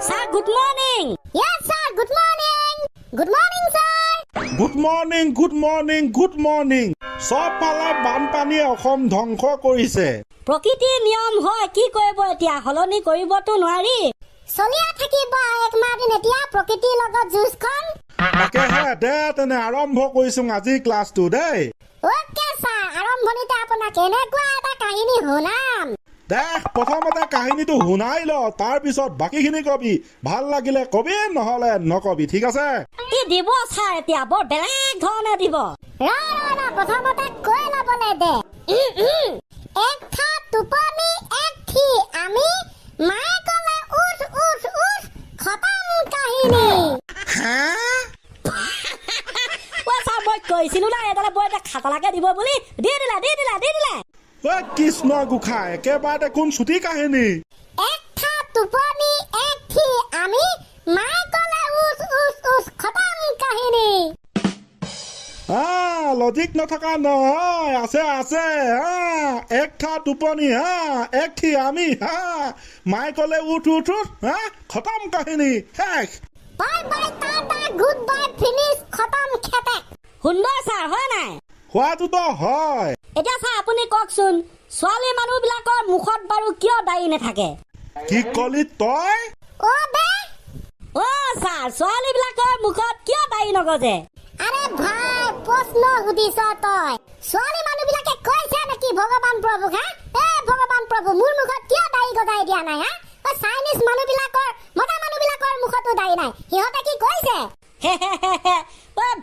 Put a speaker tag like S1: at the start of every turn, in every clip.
S1: Sir, good morning.
S2: Yes, sir. Good morning. Good morning, sir.
S3: Good morning, good morning, good morning. সব ফালে বানপানীয়ে অসম ধ্বংস কৰিছে।
S1: প্ৰকৃতিৰ নিয়ম হয় কি কৰিব এতিয়া হলনি কৰিবতো নোৱাৰি।
S2: চলিয়া থাকিব এক মাহ দিন এতিয়া প্ৰকৃতিৰ লগত যুঁজখন।
S3: তাকেহে দে তেনে আৰম্ভ কৰিছো আজি ক্লাছটো দেই।
S2: ওকে ছাৰ, আৰম্ভণিতে আপোনাক এনেকুৱা এটা কাহিনী শুনাম।
S3: দে প্ৰথমতে কাহিনীটো শুনাই ল, তাৰপিছত বাকীখিনি কবি। ভাল লাগিলে কবি, নহলে নকবি, ঠিক আছে?
S1: কি দিব ছাৰ এতিয়া বৰ বেলেগ ধৰণে দিব।
S2: প্ৰথমতে কৈ ল'বলৈ দে। এক খা টোপনি এক থি আমি মায়ে ক'লে উঠ উঠ উঠ খতম কাহিনী।
S1: ছাৰ মই কৈছিলো না এডালে বৰ এটা খাটালাকে দিব বুলি। দি দিলে।
S3: কৃষ্ণ গোসাঁই একেবাৰে কোন ছুটি কাহিনী।
S2: এক খা টোপনি এক থি আমি মায়ে ক'লে উঠ উঠ উঠ খতম কাহিনী।
S3: লজিক নথকা নহয়, আছে এক থা টোপনি এক থি আমি মায়ে ক'লে উঠ উঠ উঠ খতম কাহিনী শেষ।
S2: Bye bye Tata good bye finish খতম খেতে।
S1: সুন্দৰ ছাৰ হয় নাই?
S3: হোৱাটোতো হয়।
S1: এতিয়া ছাৰ আপুনি কওকচোন, ছোৱালী মানুহবিলাকৰ মুখত বাৰু কিয় দাড়ি নাথাকে?
S3: কি কলি তই?
S1: ছাৰ ছোৱালীবিলাকৰ মুখত কিয় দাড়ি নগজে?
S2: আৰে ভাই প্ৰশ্ন সুধিছ তই। ছোৱালী মানুহবিলাকে কৈছে নেকি ভগৱান প্ৰভুক ভগৱান প্ৰভু মোৰ মুখত কিয় দাড়ি গজাই দিয়া নাই চাইনিজ মানুহবিলাকৰ মতা মানুহবিলাকৰ মুখতো দাড়ি নাই, সিহঁতে কি কৈছে?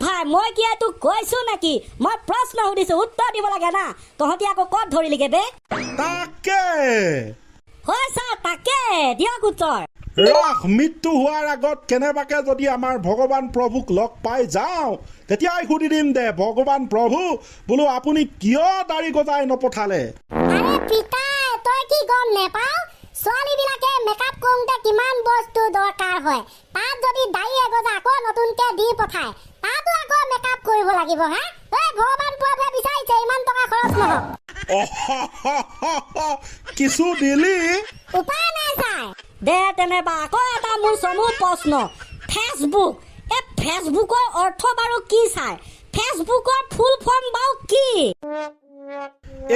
S1: ভাই মই কি তোক কৈছো নেকি? মই প্ৰশ্ন সুধিছো, উত্তৰ দিব লাগে না। তহঁতি আকৌ ক'ত ধৰিলিগে বে?
S3: তাকে
S1: হয় ছাৰ, তাকে দিয়ক উত্তৰ।
S3: মৃত্যু হোৱাৰ আগত কেনেবাকে যদি আমাৰ ভগৱান প্ৰভুক লগ পাই যাওঁ তেতিয়াই সুধি দিম দে, ভগৱান প্ৰভু বোলো আপুনি কিয় দাড়ি গজাই নপঠালে?
S2: আৰে পিতাই তই কি গম নেপাও? ছোৱালীবিলাকে মেকআপ কৰোঁতে কিমান বস্তু দৰকাৰ হয়। তাত যদি দাড়ি এগজা আকৌ নতুনকে দি পঠায়, তাতো আকৌ মেকআপ কৰিব লাগিব ভগৱান প্ৰভুৱে বিচাৰিছে ইমান টকা খৰচ নহওক।
S3: কিছু দিলি
S2: উপায় নাই ছাৰ।
S1: দে তেনে আকৌ এটা মোৰ চমু প্ৰশ্ন, ফেচবুক এই ফেচবুকৰ অৰ্থ বাৰু কি ছাৰ? ফেচবুকৰ ফুল ফৰ্ম বাৰু কি?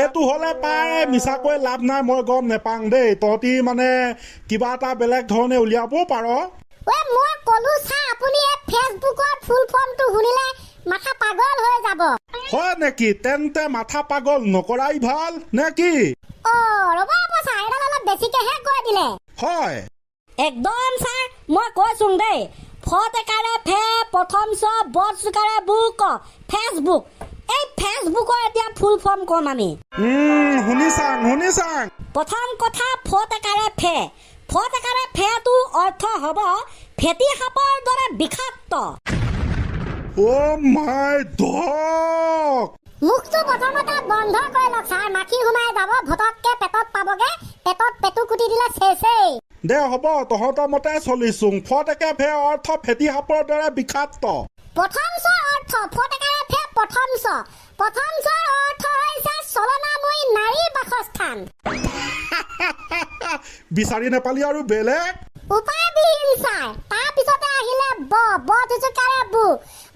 S3: এইটো হলে পাই মিছাকৈ লাভ নাই, মই গম নেপাং দেই। তহঁতি মানে কিবা এটা বেলেগ ধৰণে উলিয়াব পাৰ।
S2: মই কলো ছাৰ, আপুনি এই ফেচবুকৰ ফুল ফৰ্মটো শুনিলে মাথা পাগল হৈ যাব।
S3: হয় নেকি? তেন্তে মাথা পাগল নকৰাই ভাল নে কি?
S2: ৰ'ব ছাৰ, এডাল অলপ বেছিকেহে কৈ দিলে।
S3: হয়
S1: একদম ছাৰ, মই কৈছো দেই, ফটেকাৰে ফে প্ৰথম চ বচকাৰে বুক ফেচবুক। এই ফেচবুকৰ এতিয়া ফুল ফৰ্ম কম আমি।
S3: শুনিছাং
S1: প্ৰথম কথা ফটেকাৰে ফে। ফটেকাৰে ফেটোৰ অৰ্থ হ'ব ফেটি সাপৰ দৰে বিষাক্ত।
S3: মাই গড!
S2: মুখটো প্ৰথমতে বন্ধ কৰি লওক ছাৰ, মাখি সোমাই যাব, ভটককে পেটত পাবগে, পেটত পেটু কুটি দিলে চেচেই।
S3: দে হ'ব, তহঁতৰ মতে চলিছো। ফটেকে ফে অৰ্থ ফেটি সাপৰ দৰে বিষাক্ত।
S2: প্ৰথম চৰ অৰ্থ ফটেকাৰে ফে প্ৰথম চৰ অৰ্থ হৈছে চলনাময়ী নাৰীৰ বাসস্থান।
S3: বিচাৰি নেপালি আৰু বেলেগ?
S2: উপায়বিহীন ছাৰ। তাৰপিছতে আহিলে বথুচুকাৰে বু।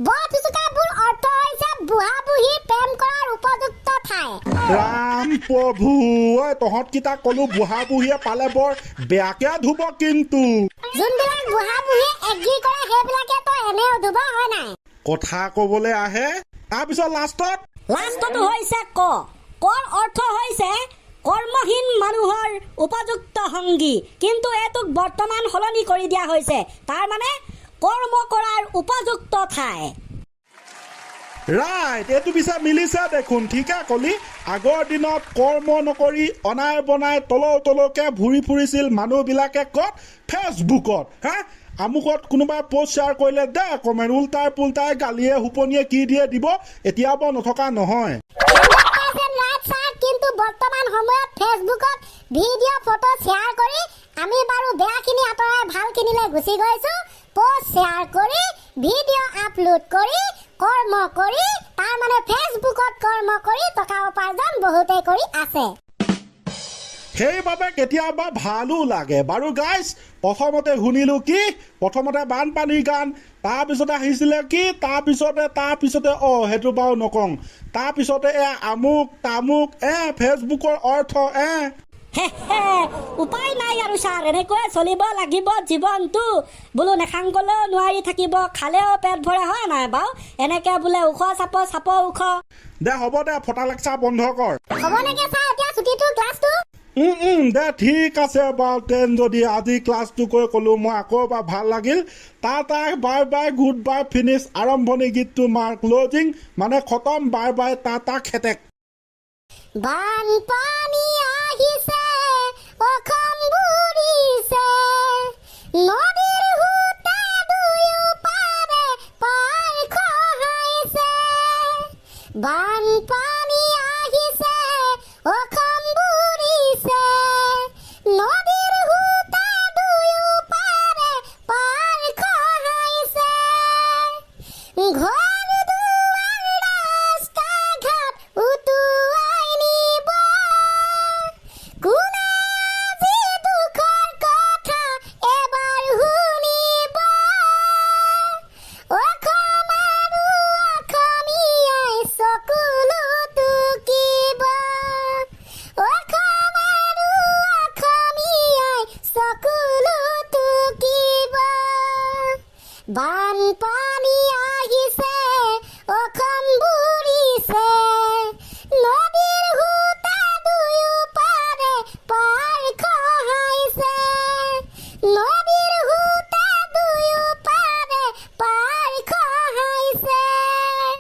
S2: বথুচুকা বুৰ অৰ্থ হৈছে বুঢ়া বুঢ়ী প্ৰেম কৰাৰ উপযুক্ত ঠাই।
S3: ৰাম প্ৰভু, তহঁতকেইটা কলো বুঢ়া বুঢ়ীয়ে পালে বৰ বেয়াকে ধুব, কিন্তু
S2: যোনবিলাক বুঢ়া বুঢ়ীয়ে এগ্ৰী কৰে সেইবিলাকেতো এনেও ধুব হয় নাই?
S3: কথা কবলৈ আহে। তাৰপিছত
S1: লাষ্টটো হৈছে কৰ অৰ্থ হৈছে কৰ্মহীন মানুহৰ উপযুক্ত সংগী, কিন্তু এইটোক বৰ্তমান সলনি কৰি দিয়া হৈছে, তাৰ মানে কৰ্ম কৰাৰ উপযুক্ত ঠাই।
S3: ৰাইট, এইটো পিছে মিলিছে দেখোন। ঠিকে কলি। আগৰ দিনত কৰ্ম নকৰি অনাই বনাই তলকে ঘূৰি ফুৰিছিল মানুহবিলাকে ক'ত? ফেচবুকত। আমুকত কোনোবাই পোষ্ট শ্বেয়াৰ কৰিলে দে কমেণ্ট, উল্টাই পুল্টাই গালিয়ে হুপনিয়ে কি দিয়ে দিব, এতিয়া বৰ নথকা নহয়।
S2: কিন্তু বৰ্তমান সময়ত ফেচবুকত ভিডিঅ' ফটো শ্বেয়াৰ কৰি আমি বাৰু বেয়াখিনি আঁতৰাই ভালখিনিলৈ গুচি গৈছো। পোষ্ট শ্বেয়াৰ কৰি ভিডিঅ' আপলোড কৰি কৰ্ম কৰি, তাৰ মানে ফেচবুকত কৰ্ম কৰি টকা উপাৰ্জন বহুতে কৰি আছে।
S3: সেইবাবে কেতিয়াবা ভালো লাগে বাৰু গাইজ প্ৰথমতে শুনিলো কি প্ৰথমতে বানপানীৰ গান তাৰপিছতে আহিছিলে কি তাৰপিছতে সেইটো বাৰু নকওঁ তাৰপিছতে আমুক তামুক ফেচবুকৰ অৰ্থ
S1: হে উপায় নাই আৰু ছাৰ এনেকৈ চলিব লাগিব জীৱনটো বোলো নেখাংকলেও নোৱাৰি থাকিব খালেও পেট ভৰে হয় নাই বাৰু এনেকে বোলে ওখ চাপ ওখ
S3: দে হ'ব দে ফটা লেকচাৰ বন্ধ কৰ
S2: হ'ব নেকি ছাৰ এতিয়া ছুটীটো ক্লাছটো
S3: দে ঠিক আছে বাৰু তেন যদি আজি ক্লাছটো কৈ ক'লো মই আকৌ এবাৰ ভাল লাগিল তাই bye bye good bye finish আৰম্ভণি গীতটো মাৰ ক্লজিং মানে খতম বাই বাই টা খেতেক
S2: বানপানী